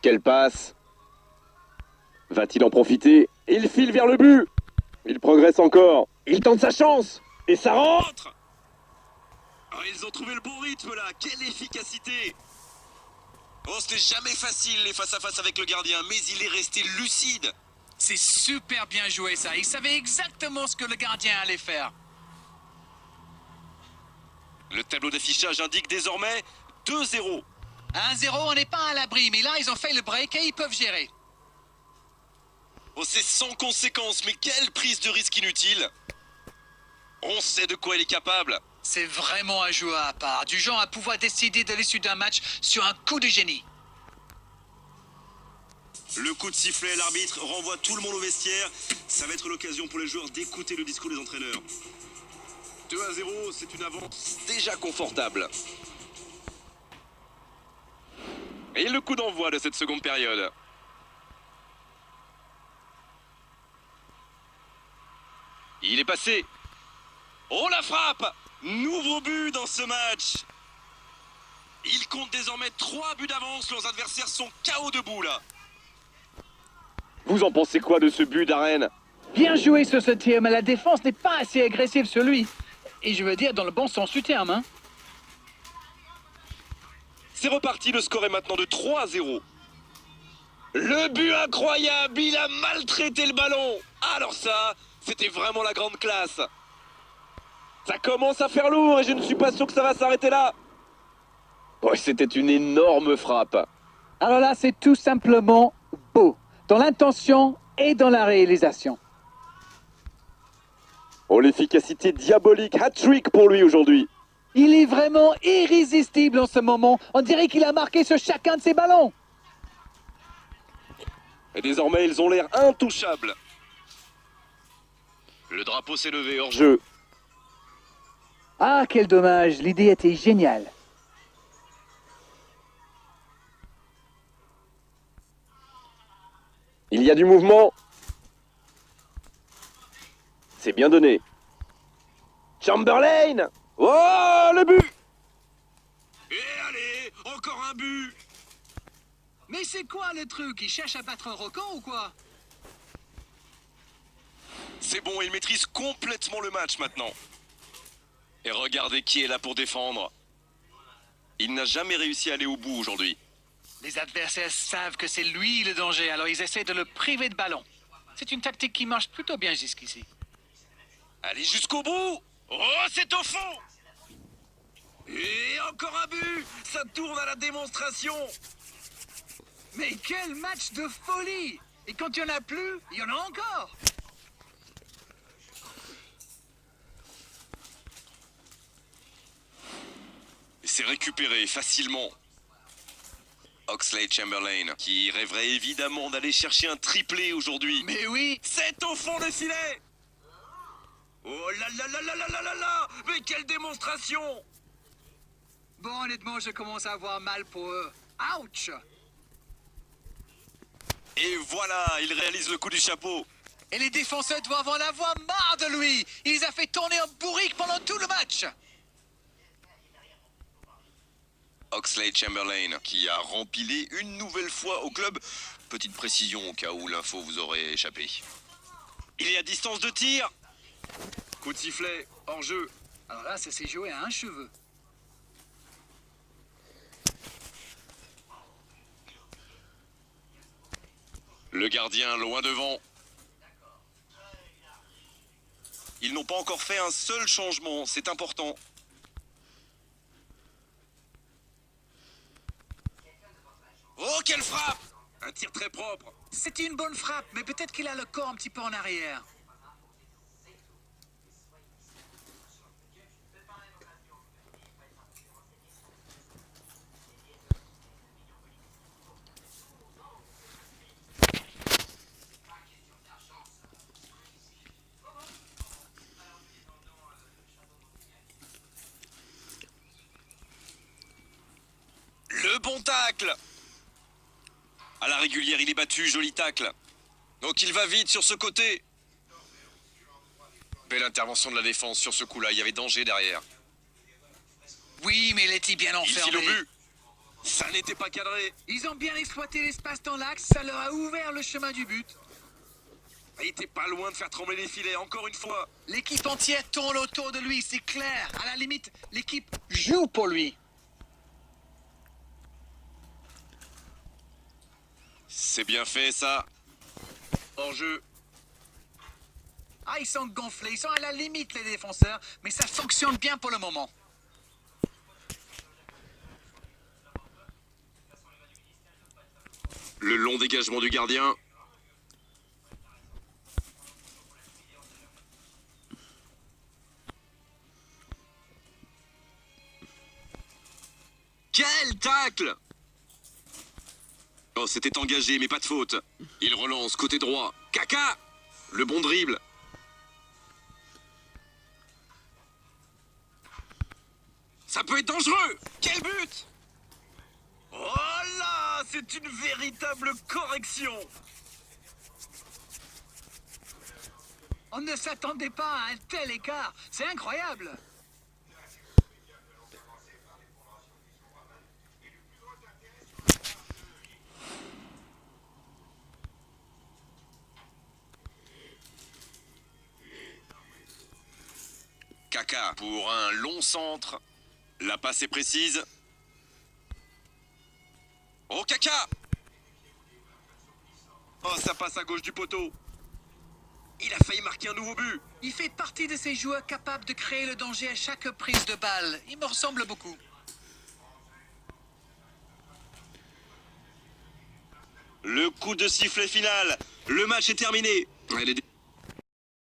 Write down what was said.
Quelle passe! Va-t-il en profiter? Il file vers le but! Il progresse encore. Il tente sa chance! Et ça rentre! Oh, ils ont trouvé le bon rythme là. Quelle efficacité! Oh, ce n'est jamais facile les face-à-face avec le gardien, mais il est resté lucide. C'est super bien joué ça. Il savait exactement ce que le gardien allait faire. Le tableau d'affichage indique désormais 2-0. 1-0, on n'est pas à l'abri, mais là, ils ont fait le break et ils peuvent gérer. Oh, c'est sans conséquence, mais quelle prise de risque inutile! On sait de quoi il est capable. C'est vraiment un joueur à part, du genre à pouvoir décider de l'issue d'un match sur un coup de génie. Le coup de sifflet, l'arbitre renvoie tout le monde au vestiaire. Ça va être l'occasion pour les joueurs d'écouter le discours des entraîneurs. 2-0, c'est une avance déjà confortable. Et le coup d'envoi de cette seconde période. Il est passé. Oh, la frappe! Nouveau but dans ce match. Il compte désormais 3 buts d'avance. Leurs adversaires sont KO debout là. Vous en pensez quoi de ce but d'Arène? Bien joué sur ce tir, mais la défense n'est pas assez agressive sur lui. Et je veux dire dans le bon sens du terme, hein. C'est reparti, le score est maintenant de 3-0. Le but incroyable, il a maltraité le ballon. Alors ça, c'était vraiment la grande classe. Ça commence à faire lourd et je ne suis pas sûr que ça va s'arrêter là. Oh, c'était une énorme frappe. Alors là, c'est tout simplement beau, dans l'intention et dans la réalisation. Oh, l'efficacité diabolique, hat-trick pour lui aujourd'hui. Il est vraiment irrésistible en ce moment. On dirait qu'il a marqué sur chacun de ses ballons. Et désormais, ils ont l'air intouchables. Le drapeau s'est levé hors jeu. Ah, quel dommage, l'idée était géniale. Il y a du mouvement. C'est bien donné. Chamberlain! Oh, le but! Et allez, encore un but! Mais c'est quoi le truc? Il cherche à battre un record ou quoi? C'est bon, il maîtrise complètement le match maintenant. Et regardez qui est là pour défendre. Il n'a jamais réussi à aller au bout aujourd'hui. Les adversaires savent que c'est lui le danger, alors ils essaient de le priver de ballon. C'est une tactique qui marche plutôt bien jusqu'ici. Allez jusqu'au bout! Oh, c'est au fond! Et encore un but! Ça tourne à la démonstration! Mais quel match de folie! Et quand il n'y en a plus, il y en a encore! Et c'est récupéré facilement. Oxlade-Chamberlain, qui rêverait évidemment d'aller chercher un triplé aujourd'hui. Mais oui! C'est au fond des filets! Oh là là là là là là là là! Mais quelle démonstration! Bon, honnêtement, je commence à avoir mal pour eux. Ouch! Et voilà, il réalise le coup du chapeau. Et les défenseurs doivent en avoir marre de lui! Il les a fait tourner en bourrique pendant tout le match! Oxlade-Chamberlain, qui a rempilé une nouvelle fois au club. Petite précision au cas où l'info vous aurait échappé. Il est à distance de tir. Coup de sifflet, hors jeu. Alors là, ça s'est joué à un cheveu. Le gardien loin devant. Ils n'ont pas encore fait un seul changement, c'est important. Oh, quelle frappe! Un tir très propre. C'était une bonne frappe, mais peut-être qu'il a le corps un petit peu en arrière. Le bon tacle! À la régulière, il est battu, joli tacle. Donc il va vite sur ce côté. Belle intervention de la défense sur ce coup-là, il y avait danger derrière. Oui, mais il était bien Il file au enfermé. but. Ça n'était pas cadré. Ils ont bien exploité l'espace dans l'axe, ça leur a ouvert le chemin du but. Il était pas loin de faire trembler les filets, encore une fois. L'équipe entière tourne autour de lui, c'est clair. À la limite, l'équipe joue pour lui. C'est bien fait, ça. Hors-jeu. Ah, ils sont gonflés, ils sont à la limite les défenseurs, mais ça fonctionne bien pour le moment. Le long dégagement du gardien. Quel tacle! Oh, c'était engagé, mais pas de faute. Il relance, côté droit. Kaka! Le bon dribble. Ça peut être dangereux! Quel but! Oh là! C'est une véritable correction! On ne s'attendait pas à un tel écart, c'est incroyable. Kaka pour un long centre. La passe est précise. Oh, Kaka! Oh, ça passe à gauche du poteau. Il a failli marquer un nouveau but. Il fait partie de ces joueurs capables de créer le danger à chaque prise de balle. Il me ressemble beaucoup. Le coup de sifflet final. Le match est terminé. Elle est